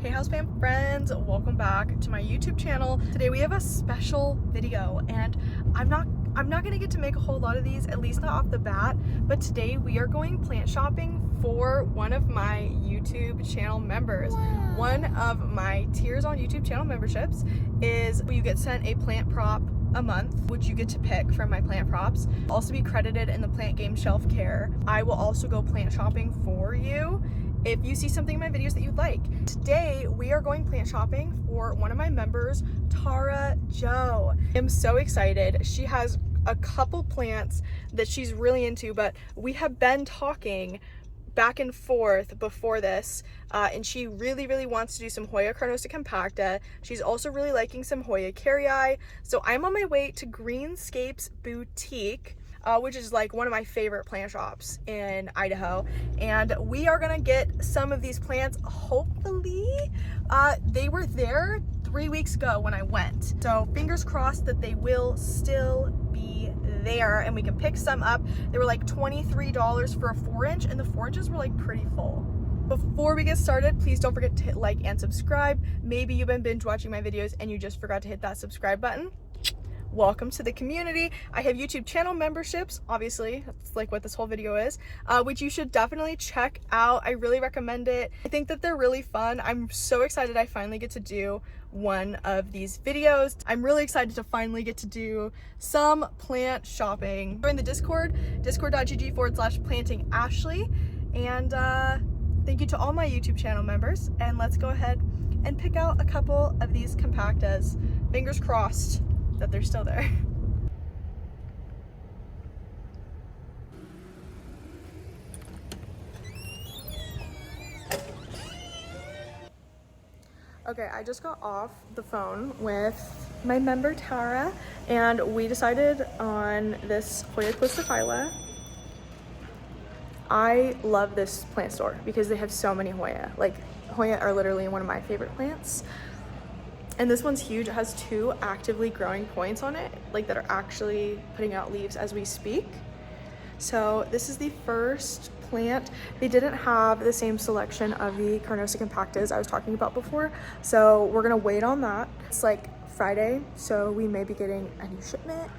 Hey Houseplant friends, welcome back to my YouTube channel. Today we have a special video and I'm not gonna get to make a whole lot of these, at least not off the bat, but today we are going plant shopping for one of my YouTube channel members. Wow. One of my tiers on YouTube channel memberships is you get sent a plant prop a month, which you get to pick from my plant props. Also be credited in the plant game shelf care. I will also go plant shopping for you if you see something in my videos that you'd like. Today, we are going plant shopping for one of my members, Tara Jo. I'm so excited. She has a couple plants that she's really into, but we have been talking back and forth before this, and she really wants to do some Hoya carnosa compacta. She's also really liking some Hoya carrii. So I'm on my way to Greenscapes Boutique, which is like one of my favorite plant shops in Idaho, and we are gonna get some of these plants. Hopefully they were there 3 weeks ago when I went, so fingers crossed that they will still be there and we can pick some up. They were like $23 for a 4-inch, and the 4 inches were like pretty full. Before we get started, please don't forget to hit like and subscribe. Maybe you've been binge watching my videos and you just forgot to hit that subscribe button. Welcome to the community. I have YouTube channel memberships, obviously, that's like what this whole video is, which you should definitely check out. I really recommend it. I think that they're really fun. I'm so excited I finally get to do one of these videos. I'm really excited to finally get to do some plant shopping. Join the Discord, discord.gg/plantingashley, and thank you to all my YouTube channel members, and let's go ahead and pick out a couple of these compactas. Fingers crossed that they're still there. Okay, I just got off the phone with my member Tara, and we decided on this Hoya Phylla. I love this plant store because they have so many Hoya. Like, Hoya are literally one of my favorite plants. And this one's huge. It has 2 actively growing points on it, like that are actually putting out leaves as we speak. So this is the first plant. They didn't have the same selection of the carnosa compactas I was talking about before, so we're gonna wait on that. It's like Friday, so we may be getting a new shipment,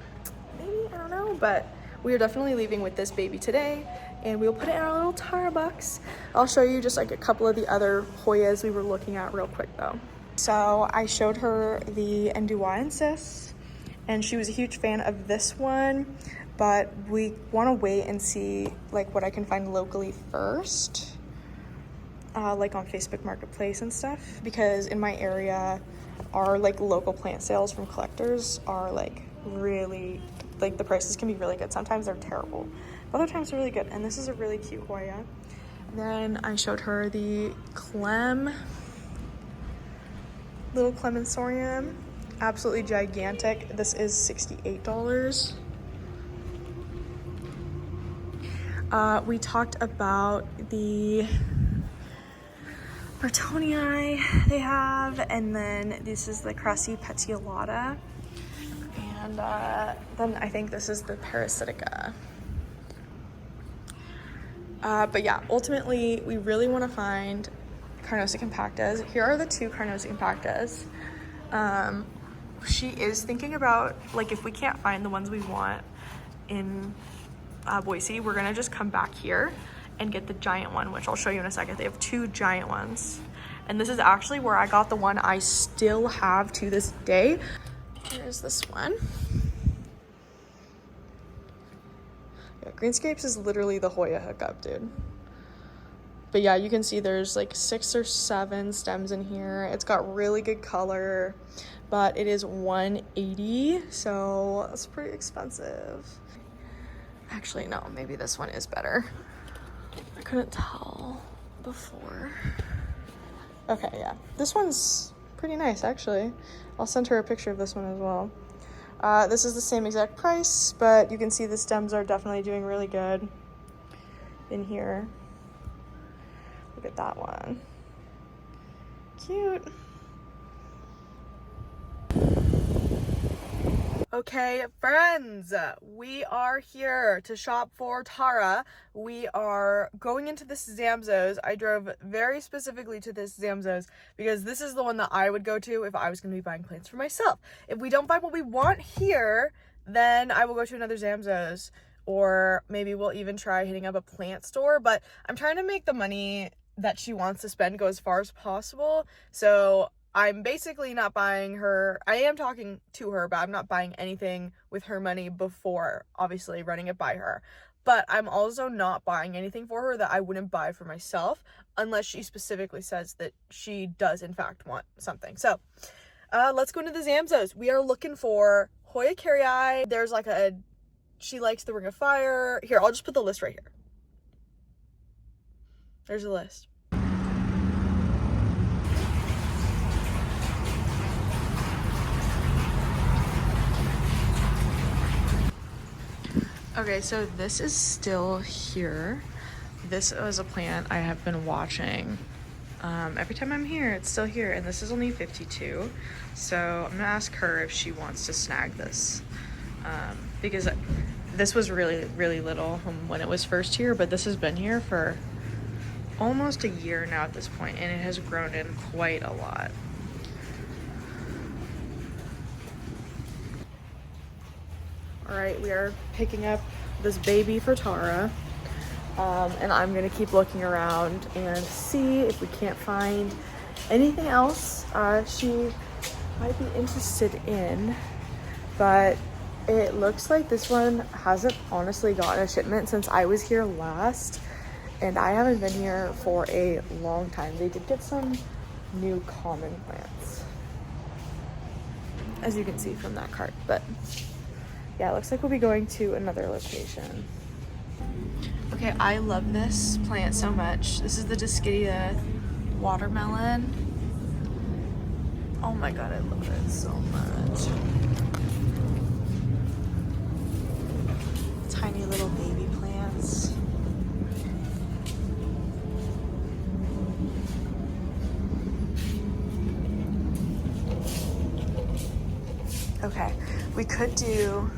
maybe, I don't know, but we are definitely leaving with this baby today, and we'll put it in our little Tara box. I'll show you just like a couple of the other Hoyas we were looking at real quick though. So I showed her the Enduaensis, and she was a huge fan of this one, but we want to wait and see like what I can find locally first, like on Facebook Marketplace and stuff, because in my area, our like local plant sales from collectors are like really, like the prices can be really good. Sometimes they're terrible, but other times they're really good, and this is a really cute Hoya. Then I showed her the little Clemensorium, absolutely gigantic. This is $68. We talked about the Bartonii they have, and then this is the Cressy petiolata, and then I think this is the Parasitica. But yeah, ultimately we really want to find carnosa compactas. Here are the 2 carnosa compactas. She is thinking about, like, if we can't find the ones we want in Boise, we're gonna just come back here and get the giant one, which I'll show you in a second. They have 2 giant ones, and this is actually where I got the one I still have to this day. Here's this one. Yeah, Greenscapes is literally the Hoya hookup, dude. But yeah, you can see there's like 6 or 7 stems in here. It's got really good color, but it is $180, so that's pretty expensive. Actually, no, maybe this one is better. I couldn't tell before. Okay, yeah, this one's pretty nice, actually. I'll send her a picture of this one as well. This is the same exact price, but you can see the stems are definitely doing really good in here. Look at that one. Cute. Okay, friends, we are here to shop for Tara. We are going into this Zamzows. I drove very specifically to this Zamzows because this is the one that I would go to if I was going to be buying plants for myself. If we don't buy what we want here, then I will go to another Zamzows, or maybe we'll even try hitting up a plant store. But I'm trying to make the money that she wants to spend go as far as possible. So I'm basically not buying her. I am talking to her, but I'm not buying anything with her money before obviously running it by her. But I'm also not buying anything for her that I wouldn't buy for myself unless she specifically says that she does in fact want something. So let's go into the Zamzows. We are looking for Hoya carrii. There's like she likes the Ring of Fire. Here, I'll just put the list right here. There's a list. Okay, so this is still here. This was a plant I have been watching. Every time I'm here, it's still here, and this is only 52. So I'm gonna ask her if she wants to snag this. Because this was really, really little when it was first here, but this has been here for almost a year now at this point, and it has grown in quite a lot. All right, we are picking up this baby for Tara, and I'm gonna keep looking around and see if we can't find anything else she might be interested in, but it looks like this one hasn't honestly gotten a shipment since I was here last, and I haven't been here for a long time. They did get some new common plants, as you can see from that cart, but yeah, it looks like we'll be going to another location. Okay, I love this plant so much. This is the Dischidia watermelon. Oh my god, I love it so much. Tiny little baby plants. Okay, we could do,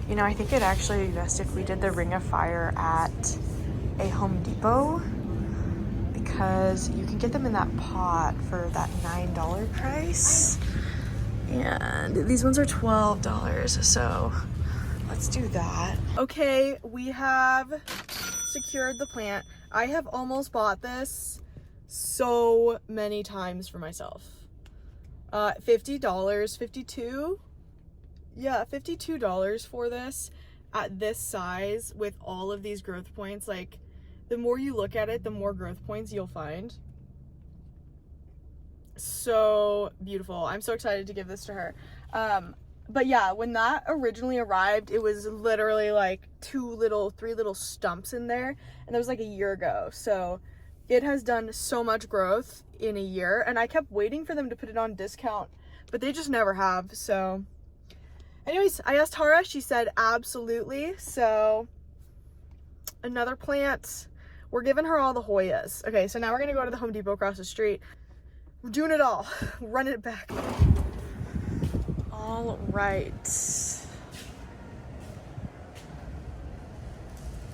you know, I think it'd actually be best if we did the Ring of Fire at a Home Depot, because you can get them in that pot for that $9 price, and these ones are $12, so let's do that. Okay, we have secured the plant. I have almost bought this so many times for myself. $50, 52? Yeah, $52 for this at this size with all of these growth points. Like, the more you look at it, the more growth points you'll find. So beautiful. I'm so excited to give this to her. But yeah, when that originally arrived, it was literally like three little stumps in there, and that was like a year ago. So it has done so much growth in a year, and I kept waiting for them to put it on discount, but they just never have. So anyways, I asked Tara, she said absolutely. So another plant. We're giving her all the Hoyas. Okay, so now we're gonna go to the Home Depot across the street. We're doing it all. Running it back. All right.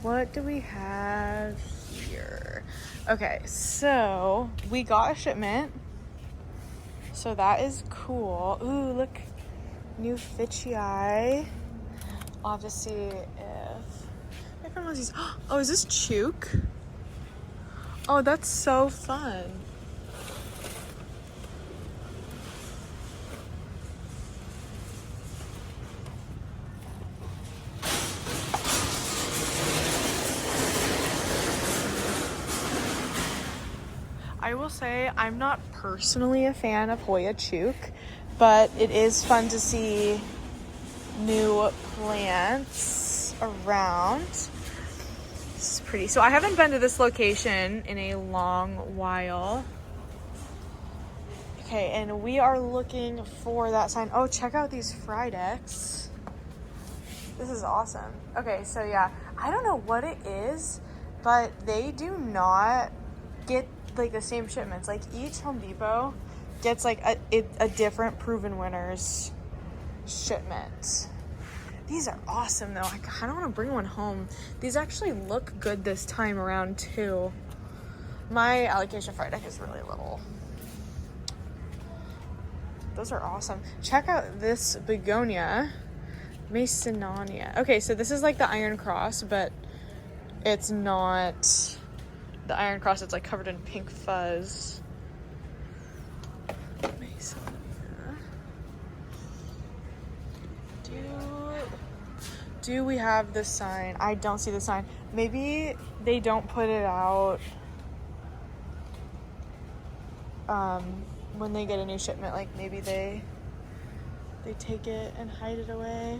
What do we have here? Okay, so we got a shipment. So that is cool. Ooh, look. New Fitchii. I'll have to see if one of these. Oh, is this Chook? Oh, that's so fun. I will say I'm not personally a fan of Hoya Chook, but it is fun to see new plants around. This is pretty. So I haven't been to this location in a long while. Okay, and we are looking for that sign. Oh, check out these fried eggs. This is awesome. Okay, so yeah, I don't know what it is, but they do not get like the same shipments. Like each Home Depot gets like a different Proven Winners shipment. These are awesome though. I kind of want to bring one home. These actually look good this time around too. My allocation fire deck is really little. Those are awesome. Check out this begonia, Masonia. Okay, so this is like the iron cross, but it's not the iron cross. It's like covered in pink fuzz. Masonia. Do we have the sign? I don't see the sign. Maybe they don't put it out when they get a new shipment. Like maybe they take it and hide it away.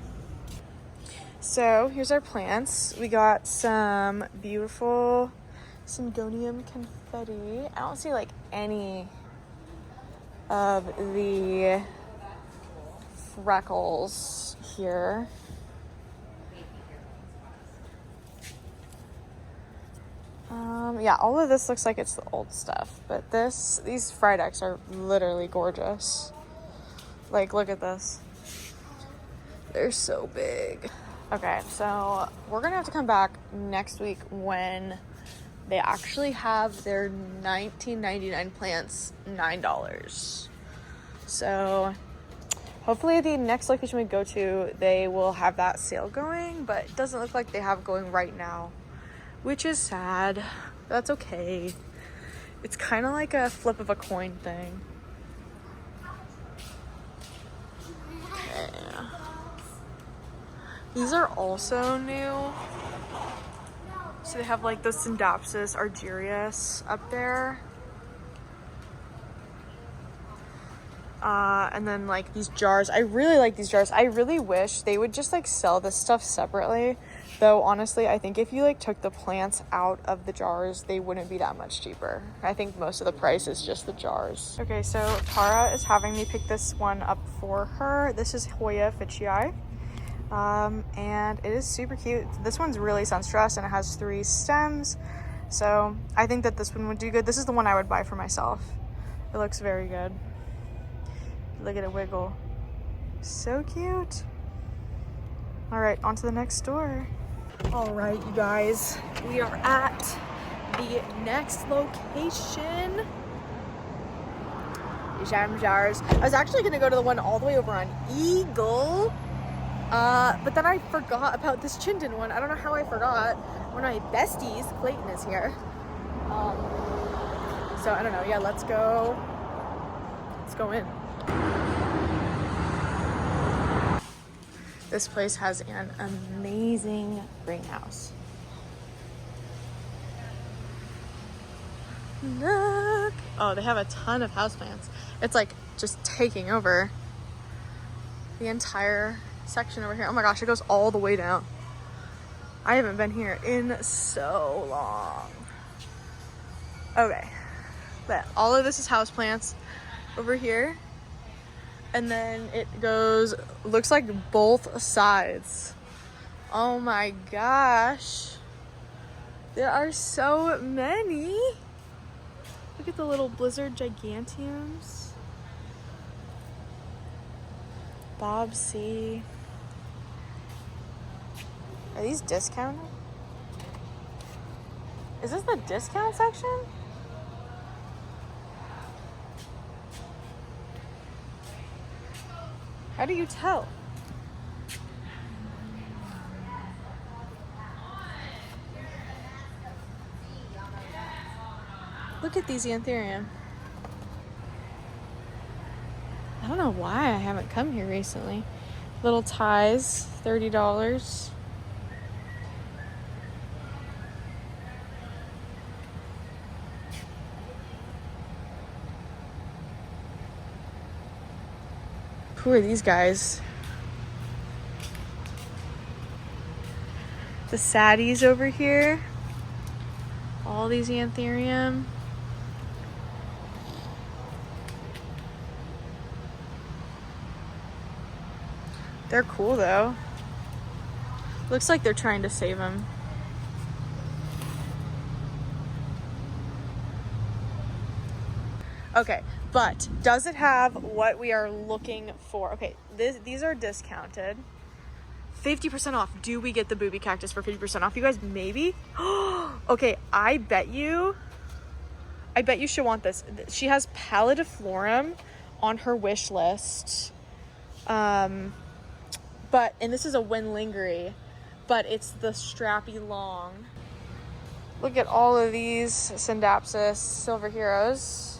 So here's our plants. We got some beautiful Syngonium confetti. I don't see like any of the freckles here. Yeah, all of this looks like it's the old stuff, but these fry decks are literally gorgeous. Like, look at this. They're so big. Okay, so we're gonna have to come back next week when they actually have their $19.99 plants $9. So hopefully at the next location we go to, they will have that sale going, but it doesn't look like they have it going right now, which is sad. That's okay. It's kind of like a flip of a coin thing. Okay. These are also new. So they have like the Syndapsis argyrius up there. And then like these jars. I really like these jars. I really wish they would just like sell this stuff separately. Though honestly, I think if you like took the plants out of the jars, they wouldn't be that much cheaper. I think most of the price is just the jars. Okay, so Tara is having me pick this one up for her. This is Hoya Fitchii. And it is super cute. This one's really sunstressed and it has 3 stems. So I think that this one would do good. This is the one I would buy for myself. It looks very good. Look at it wiggle. So cute. All right, on to the next store. All right, you guys, we are at the next location. Jars. I was actually gonna go to the one all the way over on Eagle, but then I forgot about this Chinden one. I don't know how I forgot. One of my besties, Clayton, is here. So I don't know. Yeah, let's go in. This place has an amazing greenhouse. Look! Oh, they have a ton of houseplants. It's like just taking over the entire section over here. Oh my gosh, it goes all the way down. I haven't been here in so long. Okay, but all of this is houseplants over here. And then it goes, looks like both sides. Oh my gosh. There are so many. Look at the little blizzard giganteums. Bob C. Are these discounted? Is this the discount section? How do you tell? Look at these Anthurium. I don't know why I haven't come here recently. Little ties, $30. Who are these guys? The Saddies over here. All these Anthurium. They're cool though. Looks like they're trying to save them. Okay, but does it have what we are looking for? Okay, these are discounted 50% off. Do we get the booby cactus for 50% off, you guys? Maybe. Okay, I bet you she'll want this. She has pallidiflorum on her wish list. And this is a winlingery, but it's the strappy long. Look at all of these Syndapsis Silver Heroes.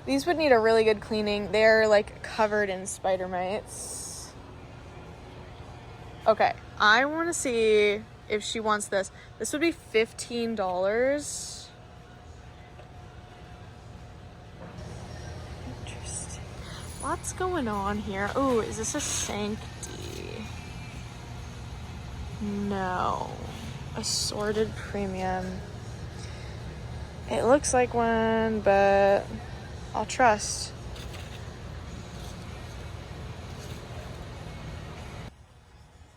These would need a really good cleaning. They're like covered in spider mites. Okay, I want to see if she wants this. This would be $15. Interesting. What's going on here? Oh, is this a Sancti? No. Assorted premium. It looks like one, but I'll trust.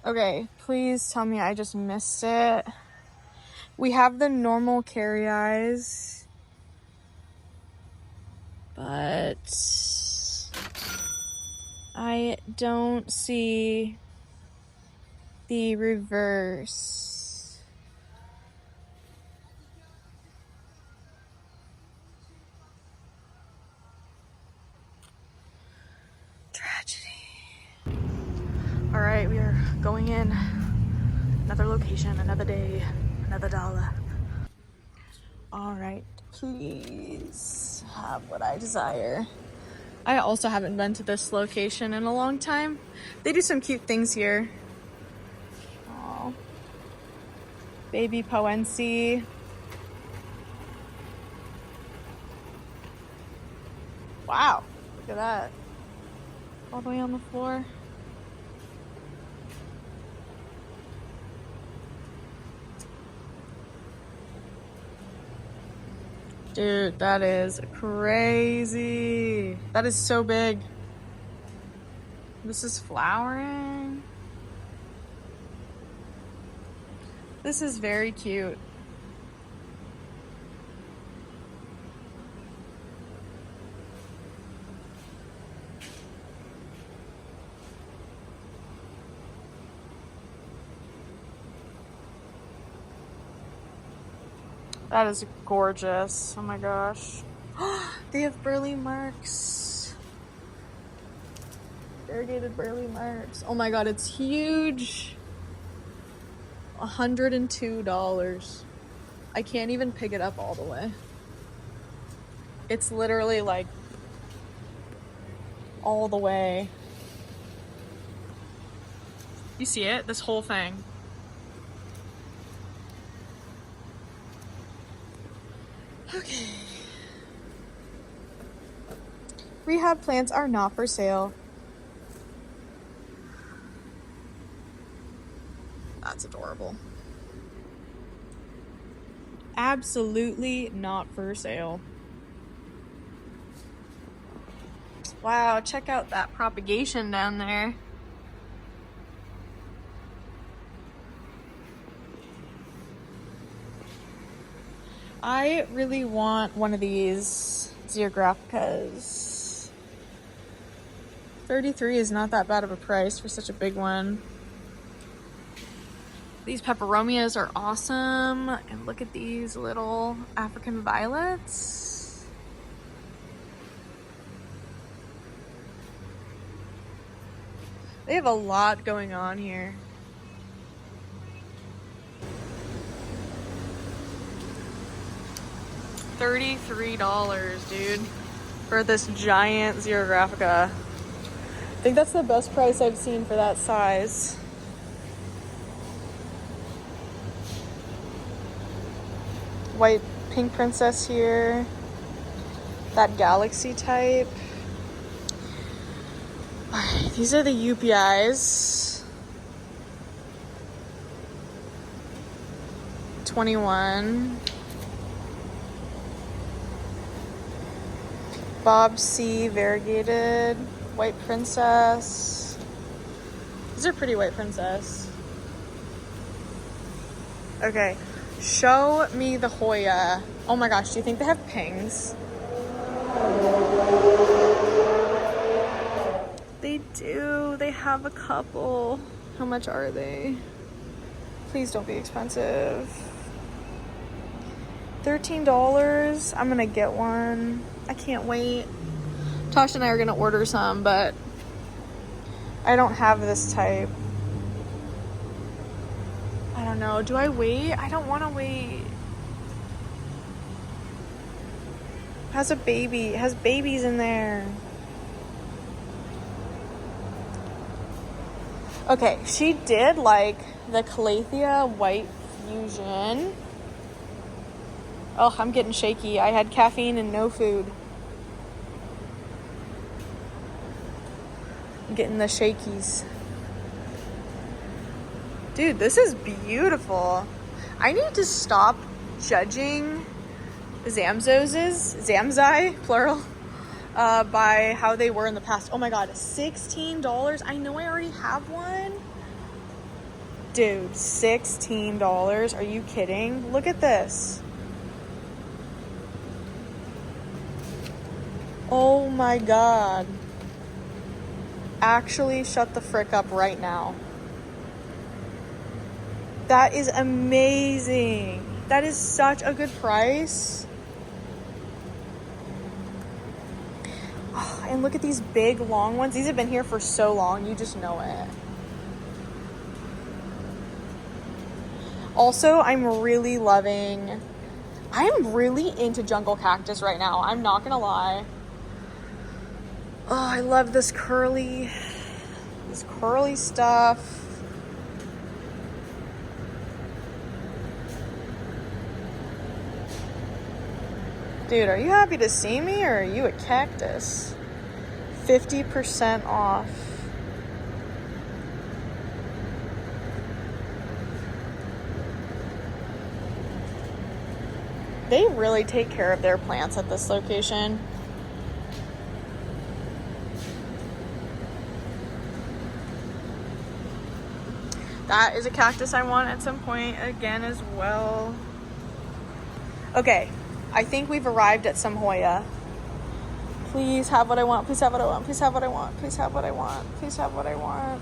Okay, please tell me I just missed it. We have the normal carry eyes, but I don't see the reverse. Tragedy. All right, we are going in. Another location, another day, another dollar. All right, please have what I desire. I also haven't been to this location in a long time. They do some cute things here. Oh, baby Poensi. Wow, look at that. All the way on the floor. Dude, that is crazy. That is so big. This is flowering. This is very cute. That is gorgeous. Oh my gosh. They have burley marks. Variegated burley marks. Oh my god, it's huge. $102. I can't even pick it up all the way. It's literally like all the way. You see it? This whole thing. Okay. Rehab plants are not for sale. That's adorable. Absolutely not for sale. Wow, check out that propagation down there. I really want one of these Zeographicas. $33 is not that bad of a price for such a big one. These peperomias are awesome. And look at these little African violets. They have a lot going on here. $33, dude, for this giant Zeographica. I think that's the best price I've seen for that size. White pink princess here. That galaxy type. These are the UPIs. 21. Bob C. variegated. White princess. These are pretty white princess. Okay. Show me the Hoya. Oh my gosh, do you think they have pings? They do. They have a couple. How much are they? Please don't be expensive. $13. I'm gonna get one. I can't wait. Tasha and I are gonna order some, but I don't have this type. I don't know. Do I wait? I don't want to wait. Has a baby. It has babies in there. Okay, she did like the Calathea White Fusion. Oh, I'm getting shaky. I had caffeine and no food. I'm getting the shakies. Dude, this is beautiful. I need to stop judging Zamzai, plural, by how they were in the past. Oh my God, $16? I know I already have one. Dude, $16? Are you kidding? Look at this. Oh my God. Actually, shut the frick up right now. That is amazing. That is such a good price. Oh, and look at these big, long ones. These have been here for so long. You just know it. Also, I'm really into jungle cactus right now. I'm not gonna lie. Oh, I love this curly stuff. Dude, are you happy to see me or are you a cactus? 50% off. They really take care of their plants at this location. That is a cactus I want at some point again as well. Okay, I think we've arrived at some Hoya. Please have what I want. Please have what I want. Please have what I want. Please have what I want. Please have what I want.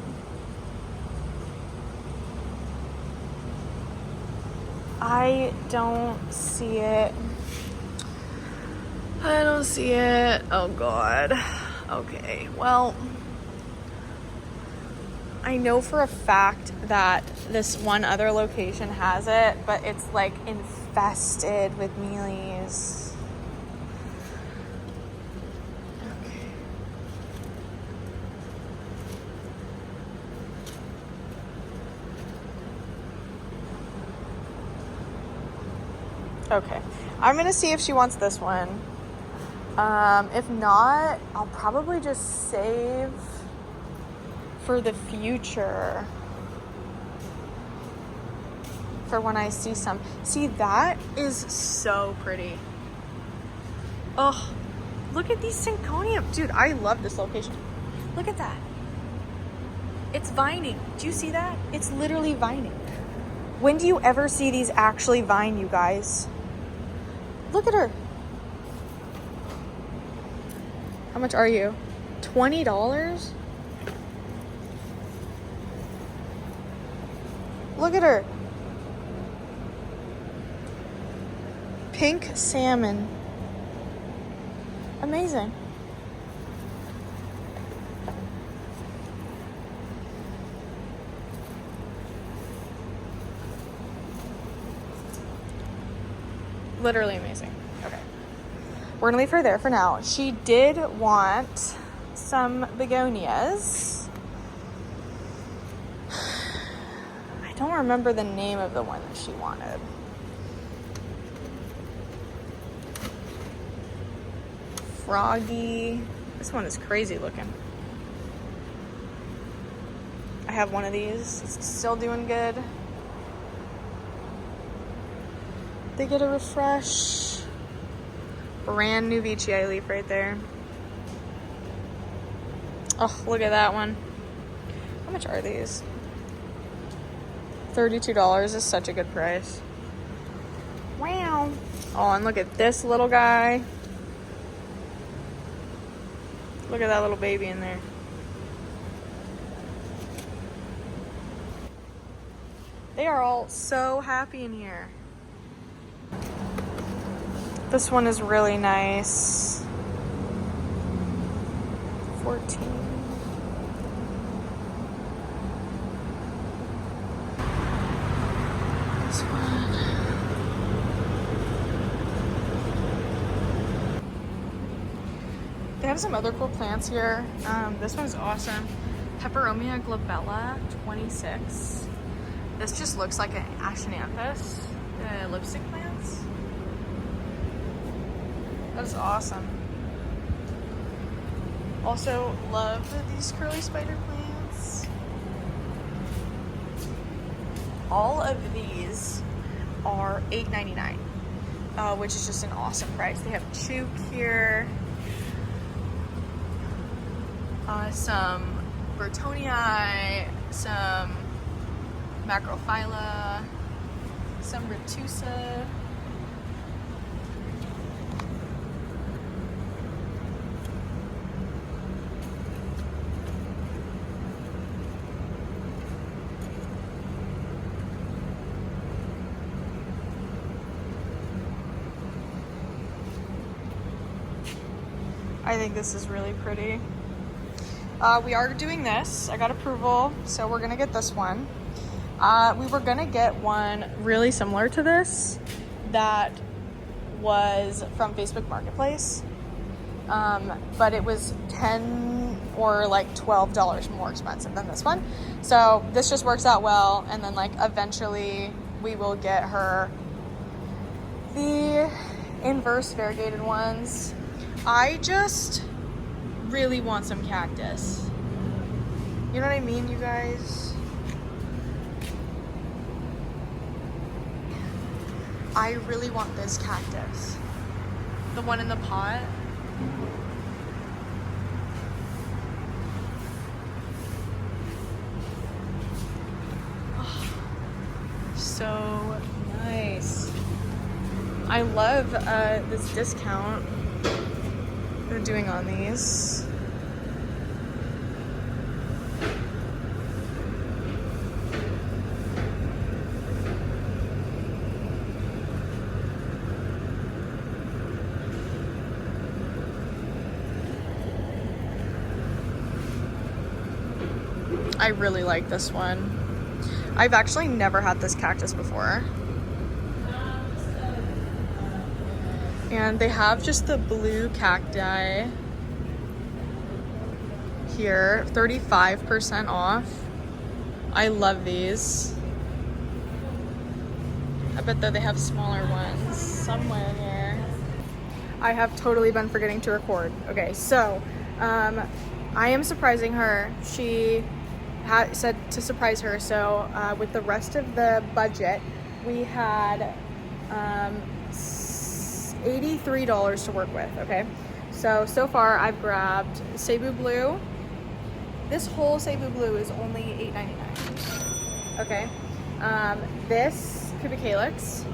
I don't see it. I don't see it. Oh God. Okay, well, I know for a fact that this one other location has it, but it's like infested with mealies. Okay, I'm gonna see if she wants this one. If not, I'll probably just save for the future, for when I see some. See, that is so pretty. Oh, look at these synconium. Dude, I love this location. Look at that. It's vining. Do you see that? It's literally vining. When do you ever see these actually vine, you guys? Look at her. How much are you? $20? Look at her. Pink salmon. Amazing. Literally amazing. Okay. We're gonna leave her there for now. She did want some begonias. I don't remember the name of the one that she wanted. Froggy. This one is crazy looking. I have one of these. It's still doing good. They get a refresh. Brand new Veitchii leaf right there. Oh, look at that one. How much are these? $32 is such a good price. Wow. Oh, and look at this little guy. Look at that little baby in there. They are all so happy in here. This one is really nice. 14. This one. They have some other cool plants here. This one's awesome. Peperomia glabella, 26. This just looks like an Achinanthus, the lipstick plants. That's awesome. Also love these curly spider plants. All of these are $8.99, which is just an awesome price. They have Chook here, some Burtonii, some Macrophylla, some Retusa. I think this is really pretty. We are doing this. I got approval, so we're gonna get this one. We were gonna get one really similar to this that was from Facebook Marketplace, but it was $10 or like $12 more expensive than this one. So this just works out well, and then like eventually we will get her the inverse variegated ones. I just really want some cactus. You know what I mean, you guys? I really want this cactus. The one in the pot. Oh, so nice. I love this discount they're doing on these. I really like this one. I've actually never had this cactus before. And they have just the blue cacti here, 35% off. I love these. I bet that they have smaller ones somewhere here. I have totally been forgetting to record. Okay, so I am surprising her. She said to surprise her, so with the rest of the budget, we had $83 to work with, okay? So far I've grabbed Cebu Blue. This whole Cebu Blue is only $8.99, okay? This Cubic Calyx,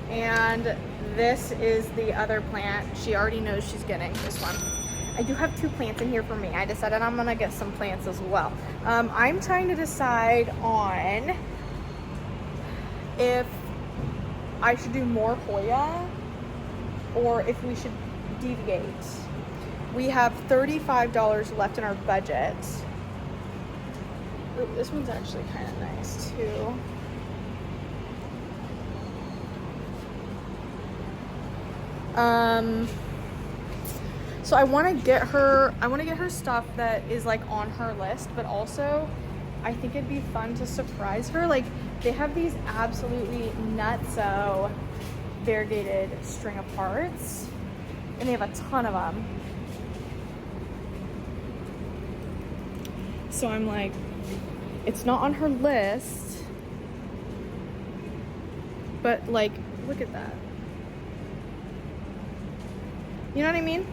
and this is the other plant. She already knows she's getting this one. I do have 2 plants in here for me. I decided I'm gonna get some plants as well. I'm trying to decide on if I should do more Hoya or if we should deviate. We have $35 left in our budget. Ooh, this one's actually kind of nice too. So I want to get her stuff that is like on her list, but also I think it'd be fun to surprise her. Like, they have these absolutely nutso variegated string of parts, and they have a ton of them. So I'm like, it's not on her list, but like, look at that. You know what I mean?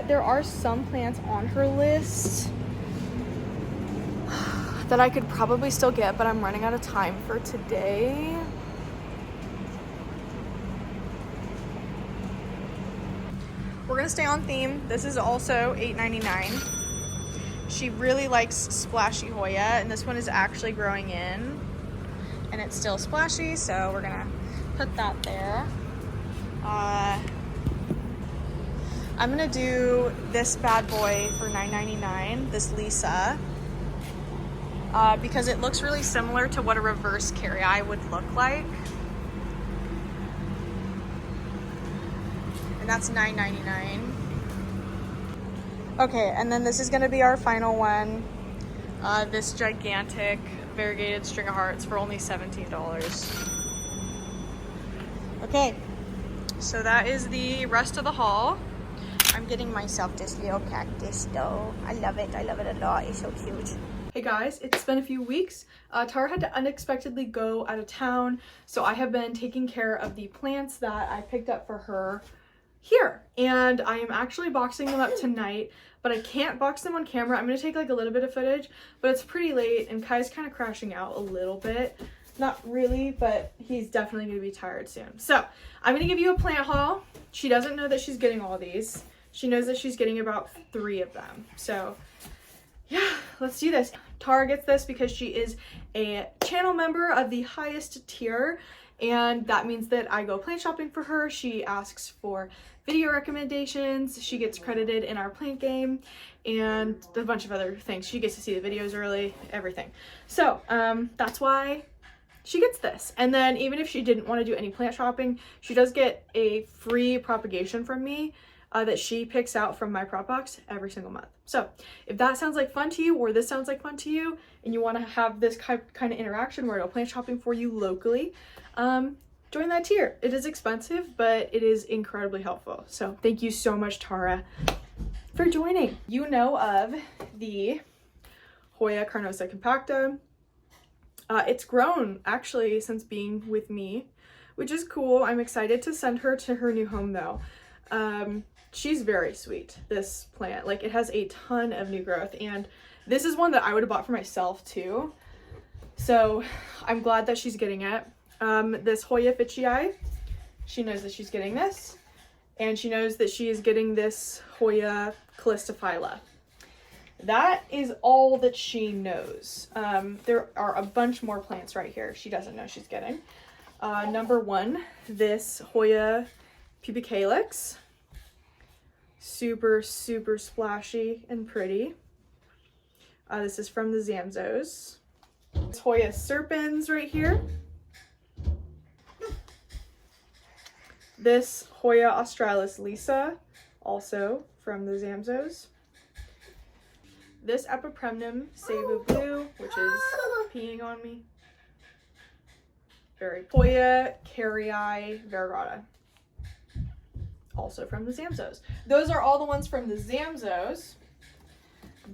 There are some plants on her list that I could probably still get, but I'm running out of time for today. We're gonna stay on theme. This is also $8.99. She really likes splashy Hoya, and this one is actually growing in, and it's still splashy, so we're gonna put that there. I'm gonna do this bad boy for $9.99, this Lisa, because it looks really similar to what a reverse carry-eye would look like. And that's $9.99. Okay, and then this is gonna be our final one. This gigantic variegated string of hearts for only $17. Okay, so that is the rest of the haul. I'm getting myself this little cactus though. I love it a lot, it's so cute. Hey guys, it's been a few weeks. Tara had to unexpectedly go out of town, so I have been taking care of the plants that I picked up for her here. And I am actually boxing them up tonight, but I can't box them on camera. I'm gonna take like a little bit of footage, but it's pretty late and Kai's kind of crashing out a little bit. Not really, but he's definitely gonna be tired soon. So I'm gonna give you a plant haul. She doesn't know that she's getting all these. She knows that she's getting about 3 of them. So yeah, let's do this. Tara gets this because she is a channel member of the highest tier, and that means that I go plant shopping for her. She asks for video recommendations. She gets credited in our plant game and a bunch of other things. She gets to see the videos early, everything. So that's why she gets this. And then even if she didn't want to do any plant shopping, she does get a free propagation from me that she picks out from my prop box every single month. So if that sounds like fun to you, or this sounds like fun to you, and you want to have this kind of interaction where I go plant shopping for you locally, join that tier. It is expensive, but it is incredibly helpful. So thank you so much, Tara, for joining. You know of the Hoya carnosa compacta. It's grown actually since being with me, which is cool. I'm excited to send her to her new home though. She's very sweet, this plant. Like, it has a ton of new growth, and this is one that I would have bought for myself too. So I'm glad that she's getting it. This Hoya Fitchii, she knows that she's getting this, and she knows that she is getting this Hoya Callistophylla. That is all that she knows. There are a bunch more plants right here she doesn't know she's getting. Number 1, this Hoya Pubicalix. Super splashy and pretty. This is from the Zamzos. This Hoya Serpens right here. This Hoya Australis Lisa, also from the Zamzos. This Epipremnum Cebu Blue, which is peeing on me. Hoya Carrii Variegata, also from the Zamzos. Those are all the ones from the Zamzos.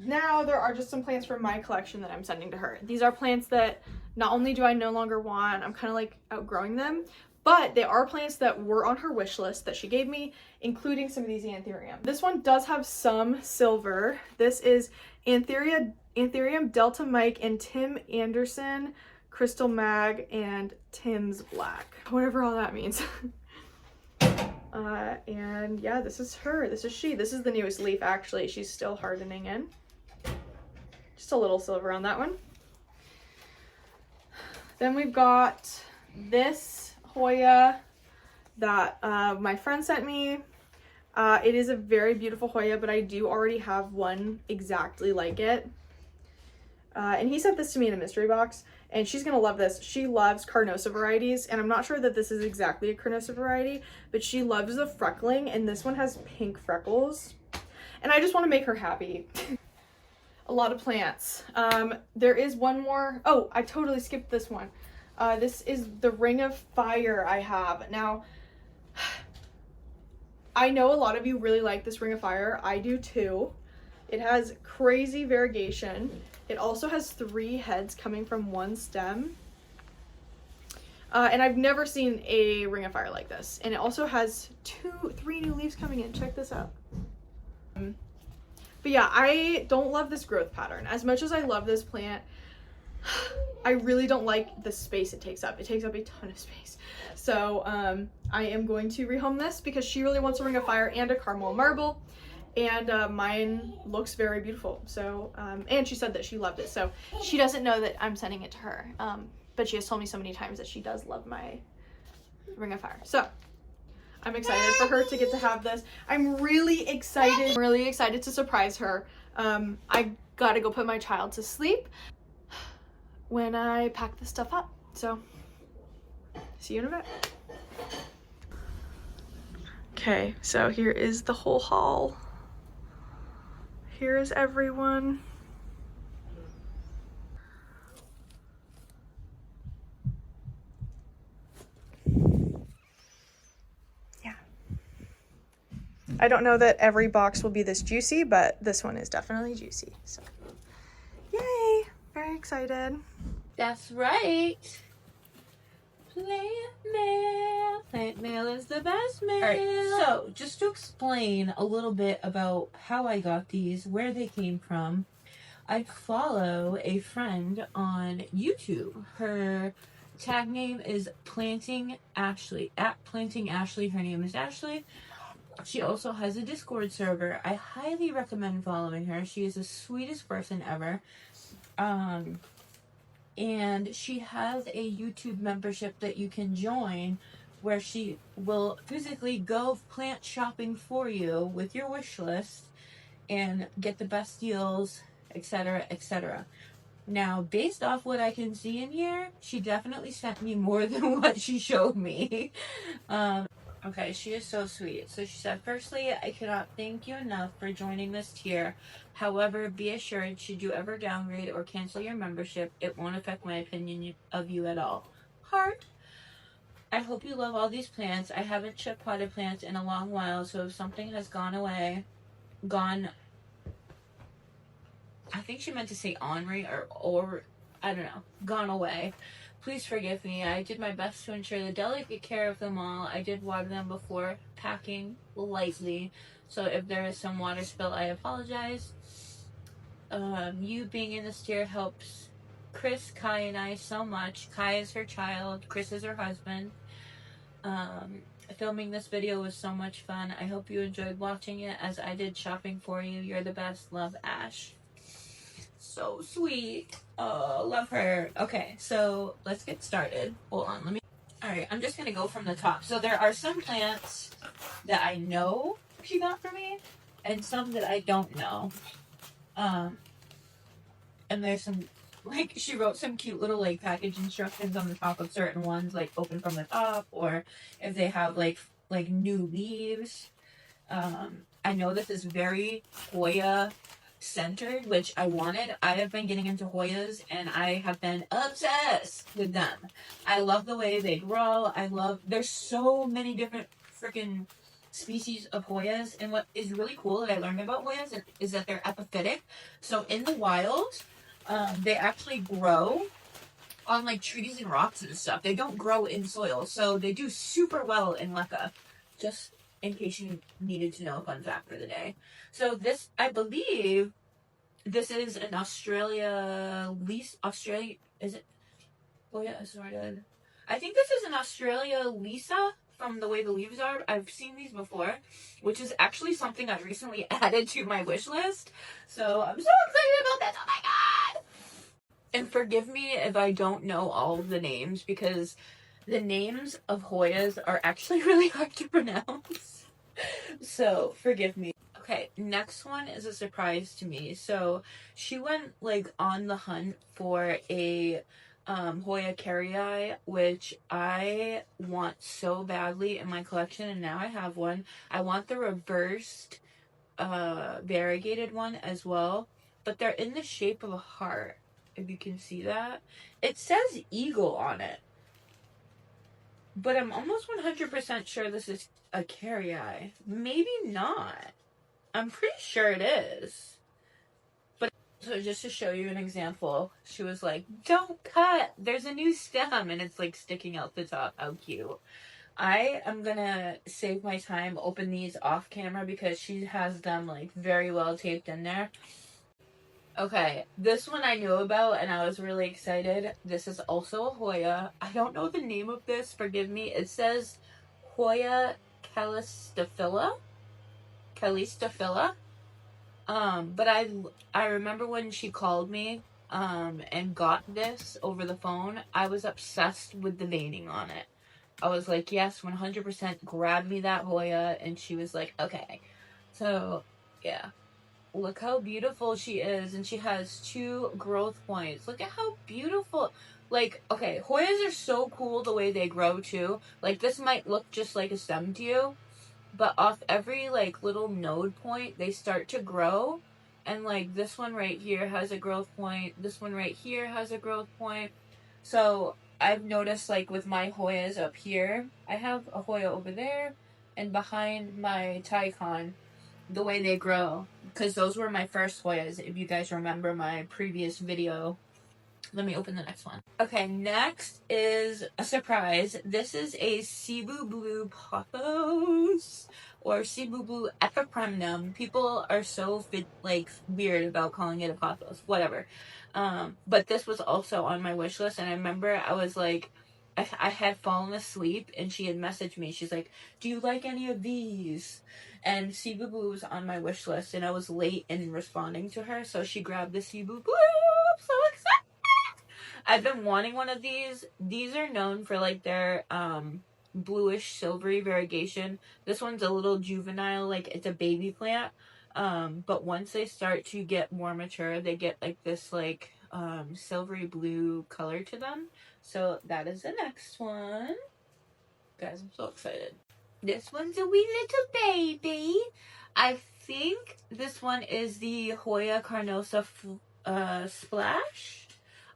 Now there are just some plants from my collection that I'm sending to her. These are plants that not only do I no longer want, I'm kind of like outgrowing them, but they are plants that were on her wish list that she gave me, including some of these Anthurium. This one does have some silver. This is Anthurium Delta Mike and Tim Anderson Crystal Mag and Tim's Black, whatever all that means. And yeah, this is her. This is she. This is the newest leaf, actually. She's still hardening in. Just a little silver on that one. Then we've got this Hoya that my friend sent me. It is a very beautiful Hoya, but I do already have one exactly like it. And he sent this to me in a mystery box, and she's gonna love this. She loves carnosa varieties, and I'm not sure that this is exactly a carnosa variety, but she loves the freckling, and this one has pink freckles. And I just want to make her happy. A lot of plants. There is one more. Oh, I totally skipped this one. This is the Ring of Fire I have. Now, I know a lot of you really like this Ring of Fire. I do too. It has crazy variegation. It also has 3 heads coming from one stem. And I've never seen a Ring of Fire like this. And it also has 3 new leaves coming in. Check this out. But yeah, I don't love this growth pattern. As much as I love this plant, I really don't like the space it takes up. It takes up a ton of space. So I am going to rehome this because she really wants a Ring of Fire and a caramel marble. and mine looks very beautiful. So, and she said that she loved it. So she doesn't know that I'm sending it to her, but she has told me so many times that she does love my Ring of Fire. So I'm excited for her to get to have this. I'm really excited to surprise her. I gotta go put my child to sleep when I pack this stuff up. So see you in a bit. Okay, so here is the whole haul. Here is everyone. Yeah. I don't know that every box will be this juicy, but this one is definitely juicy. So, yay! Very excited. That's right. Plant mail. Plant mail is the best mail. Alright, so just to explain a little bit about how I got these, where they came from, I follow a friend on YouTube. Her tag name is Planting Ashley. At Planting Ashley, her name is Ashley. She also has a Discord server. I highly recommend following her. She is the sweetest person ever. And she has a YouTube membership that you can join where she will physically go plant shopping for you with your wish list and get the best deals, etc., etc. Now, based off what I can see in here, she definitely sent me more than what she showed me. Okay, she is so sweet. So she said, firstly, I cannot thank you enough for joining this tier. However, be assured, should you ever downgrade or cancel your membership, it won't affect my opinion of you at all. Heart. I hope you love all these plants. I haven't shipped potted plants in a long while, so if something has I think she meant to say ornery or I don't know, gone away. Please forgive me. I did my best to ensure the delicate care of them all. I did water them before packing lightly, so if there is some water spill, I apologize. You being in this tier helps Chris, Kai, and I so much. Kai is her child. Chris is her husband. Filming this video was so much fun. I hope you enjoyed watching it as I did shopping for you. You're the best. Love, Ash. So sweet. Oh, love her. Okay, so let's get started. Hold on, Alright, I'm just gonna go from the top. So there are some plants that I know she got for me, and some that I don't know. And there's some, like, she wrote some cute little, like, package instructions on the top of certain ones, like, open from the top, or if they have, like new leaves. I know this is very Hoya centered, which I wanted. I have been getting into Hoyas and I have been obsessed with them. I love the way they grow. There's so many different freaking species of Hoyas, and what is really cool that I learned about Hoyas is that they're epiphytic. So in the wild, they actually grow on like trees and rocks and stuff. They don't grow in soil, so they do super well in Lekka. Just in case you needed to know a fun fact for the day. So this, I believe, this is an Australia, is it? Oh yeah, sorted. I think this is an Australia Lisa from the way the leaves are. I've seen these before, which is actually something I recently added to my wish list. So I'm so excited about this. Oh my god! And forgive me if I don't know all of the names, because the names of Hoyas are actually really hard to pronounce. So forgive me. Okay, next one is a surprise to me. So she went like on the hunt for a Hoya carrii, which I want so badly in my collection, and now I have one. I want the reversed variegated one as well, but they're in the shape of a heart, if you can see that. It says eagle on it, but I'm almost 100% sure this is a carrii. Maybe not. I'm pretty sure it is. But so just to show you an example, she was like, don't cut, there's a new stem, and it's like sticking out the top. How cute. I am gonna save my time, open these off camera, because she has them like very well taped in there. Okay, this one I knew about and I was really excited. This is also a Hoya. I don't know the name of this, forgive me. It says Hoya Callistophila. But I remember when she called me and got this over the phone, I was obsessed with the veining on it. I was like, yes, 100% grab me that Hoya, and she was like, okay. So, yeah. Look how beautiful she is, and she has 2 growth points. Look at how beautiful. Like, okay, Hoyas are so cool the way they grow too. Like, this might look just like a stem to you, but off every like little node point they start to grow, and like this one right here has a growth point, this one right here has a growth point. So I've noticed, like with my Hoyas up here, I have a Hoya over there, and behind my Tycon, the way they grow, because those were my first Hoyas, if you guys remember my previous video. Let me open the next one. Okay, next is a surprise. This is a Cebu Blue Pothos, or Cebu Blue Epipremnum. People are so weird about calling it a pothos. Whatever. But this was also on my wish list, and I remember I was like, I had fallen asleep, and she had messaged me. She's like, "Do you like any of these?" And Cebu Blue was on my wish list, and I was late in responding to her, so she grabbed the Cebu Blue. I'm so excited. I've been wanting one of these. These are known for like their bluish silvery variegation. This one's a little juvenile, like it's a baby plant. But once they start to get more mature, they get like this like silvery blue color to them. So that is the next one. Guys, I'm so excited. This one's a wee little baby. I think this one is the Hoya carnosa splash.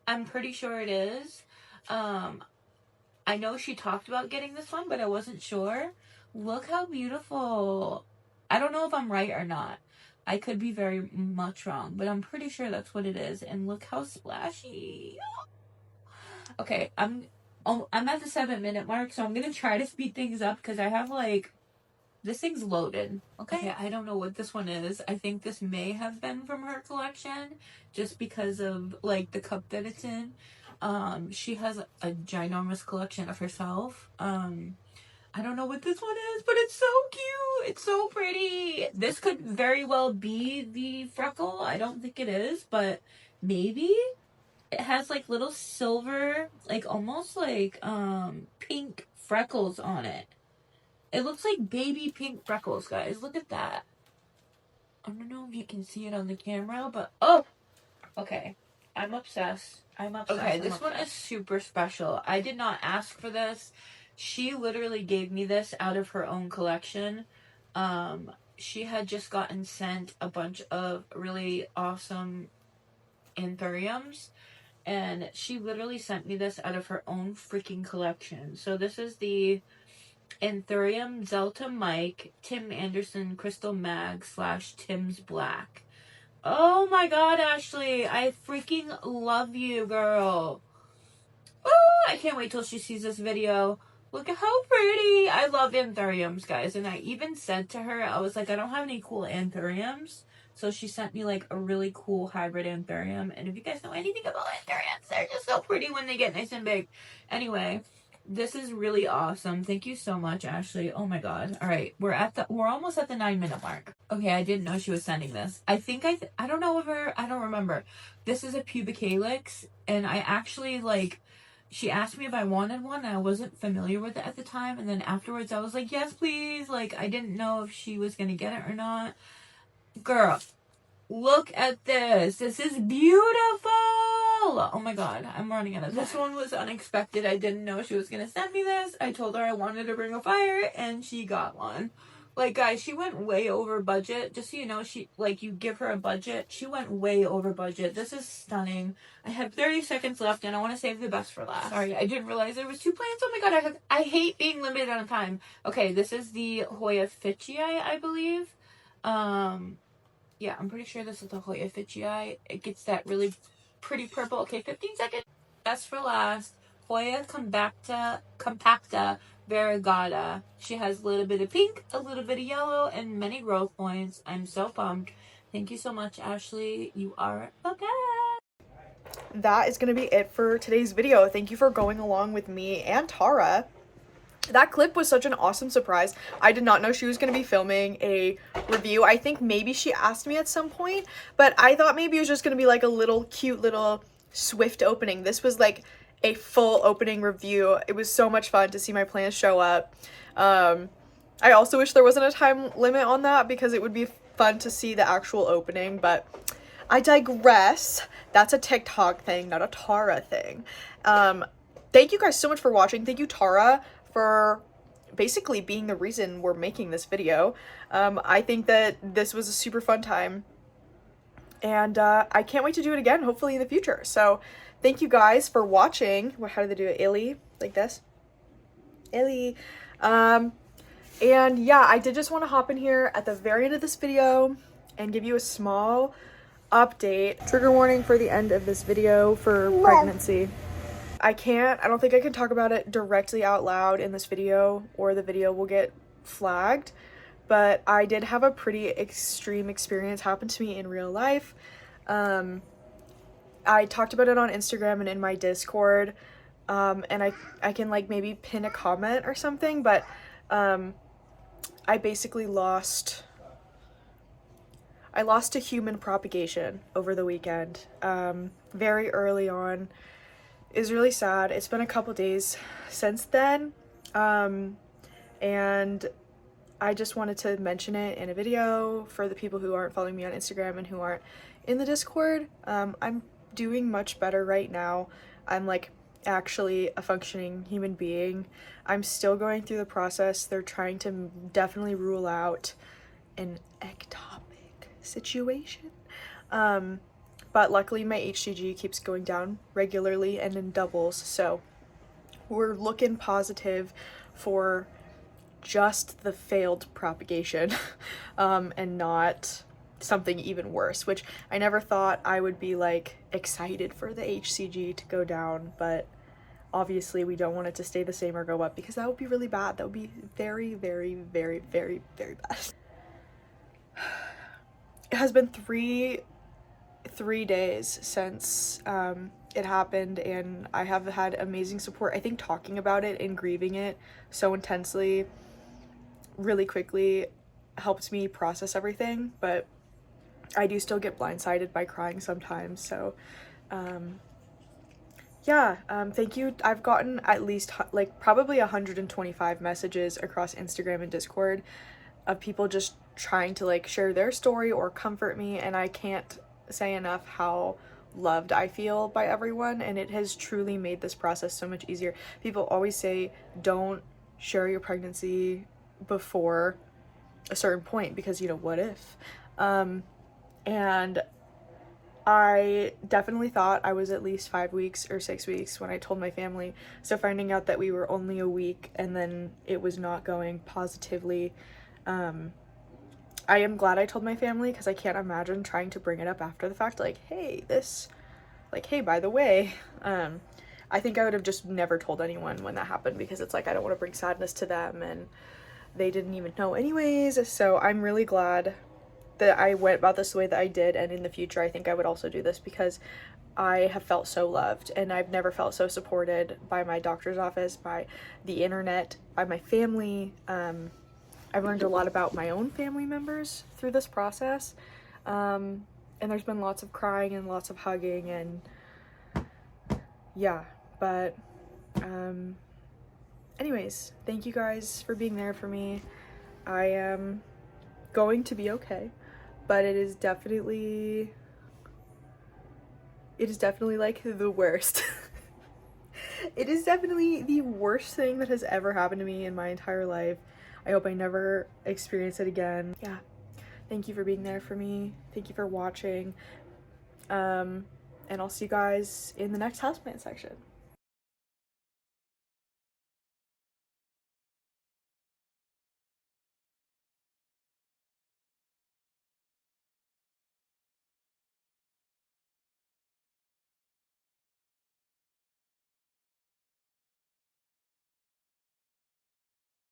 I'm pretty sure it is. I know she talked about getting this one, but I wasn't sure. Look how beautiful. I don't know if I'm right or not. I could be very much wrong, but I'm pretty sure that's what it is. And look how splashy. Okay, I'm at the 7-minute mark, so I'm gonna try to speed things up because I have like, this thing's loaded. Okay, I don't know what this one is. I think this may have been from her collection, just because of like the cup that it's in. She has a ginormous collection of herself. I don't know what this one is, but it's so cute. It's so pretty. This could very well be the freckle. I don't think it is, but maybe. It has like little silver, like almost like pink freckles on it. It looks like baby pink freckles, guys. Look at that. I don't know if you can see it on the camera, but oh, okay. I'm obsessed. Okay, this one is super special. I did not ask for this. She literally gave me this out of her own collection. She had just gotten sent a bunch of really awesome anthuriums, and she literally sent me this out of her own freaking collection. So this is the Anthurium Zelta Mike Tim Anderson Crystal Mag / Tim's Black. Oh my god, Ashley, I freaking love you, girl. Oh, I can't wait till she sees this video. Look at how pretty. I love anthuriums, guys. And I even said to her, I was like, I don't have any cool anthuriums. So she sent me like a really cool hybrid anthurium. And if you guys know anything about anthuriums, they're just so pretty when they get nice and big. Anyway, this is really awesome. Thank you so much, Ashley. Oh my god. All right, we're almost at the 9-minute mark. Okay, I didn't know she was sending this. I think I don't know if I don't remember. This is a pubic calyx, and I actually like, she asked me if I wanted one, and I wasn't familiar with it at the time, and then afterwards I was like, yes, please. Like, I didn't know if she was gonna get it or not. Girl, look at this. This is beautiful. Oh my god, I'm running out of this. One was unexpected. I didn't know she was gonna send me this. I told her I wanted to bring a fire, and she got one. Like, guys, she went way over budget. Just so you know, she, like, you give her a budget, she went way over budget. This is stunning. I have 30 seconds left, and I want to save the best for last. Sorry, I didn't realize there was 2 plants. Oh my god, I hate being limited on time. Okay, this is the Hoya Ficii, I believe. Yeah, I'm pretty sure this is the Hoya Ficii. It gets that really pretty purple. Okay, 15 seconds. Best for last. Hoya compacta variegata. She has a little bit of pink, a little bit of yellow, and many growth points. I'm so pumped. Thank you so much, Ashley. You are the best. That is going to be it for today's video. Thank you for going along with me and Tara. that clip was such an awesome surprise. I did not know she was going to be filming a review. I think maybe she asked me at some point, but I thought maybe it was just going to be like a little cute little swift opening. This was like a full opening review. It was so much fun to see my plants show up. I also wish there wasn't a time limit on that because it would be fun to see the actual opening, but I digress. That's a TikTok thing, not a Tara thing. Thank you guys so much for watching. Thank you, Tara, for basically being the reason we're making this video. I think that this was a super fun time, and I can't wait to do it again, hopefully in the future. So thank you guys for watching. How do they do it? Illy, like this. Illy. And yeah, I did just want to hop in here at the very end of this video and give you a small update. Trigger warning for the end of this video for pregnancy. I don't think I can talk about it directly out loud in this video or the video will get flagged, but I did have a pretty extreme experience happen to me in real life. I talked about it on Instagram and in my Discord, and I can like maybe pin a comment or something, but I basically lost to human propagation over the weekend, very early on. It was really sad. It's been a couple days since then, and I just wanted to mention it in a video for the people who aren't following me on Instagram and who aren't in the Discord. I'm doing much better right now. I'm like actually a functioning human being. I'm still going through the process. They're trying to definitely rule out an ectopic situation. But luckily my HCG keeps going down regularly and in doubles, so we're looking positive for just the failed propagation, and not something even worse, which I never thought I would be like excited for the HCG to go down, but obviously we don't want it to stay the same or go up because that would be really bad. That would be very, very, very, very, very bad. It has been three days since it happened, and I have had amazing support. I think talking about it and grieving it so intensely really quickly helped me process everything, but I do still get blindsided by crying sometimes. So yeah, thank you. I've gotten at least like probably 125 messages across Instagram and Discord of people just trying to like share their story or comfort me, and I can't say enough how loved I feel by everyone, and it has truly made this process so much easier. People always say don't share your pregnancy before a certain point because, you know, what if? And I definitely thought I was at least 5 weeks or 6 weeks when I told my family, so finding out that we were only a week and then it was not going positively, I am glad I told my family because I can't imagine trying to bring it up after the fact, like, hey, by the way. I think I would have just never told anyone when that happened because it's like I don't want to bring sadness to them, and they didn't even know anyways. So I'm really glad that I went about this the way that I did, and in the future I think I would also do this because I have felt so loved, and I've never felt so supported by my doctor's office, by the internet, by my family. I've learned a lot about my own family members through this process, and there's been lots of crying and lots of hugging, and yeah, but anyways, thank you guys for being there for me. I am going to be okay, but it is definitely like the worst. It is definitely the worst thing that has ever happened to me in my entire life. I hope I never experience it again. Yeah, thank you for being there for me. Thank you for watching. And I'll see you guys in the next houseplant section.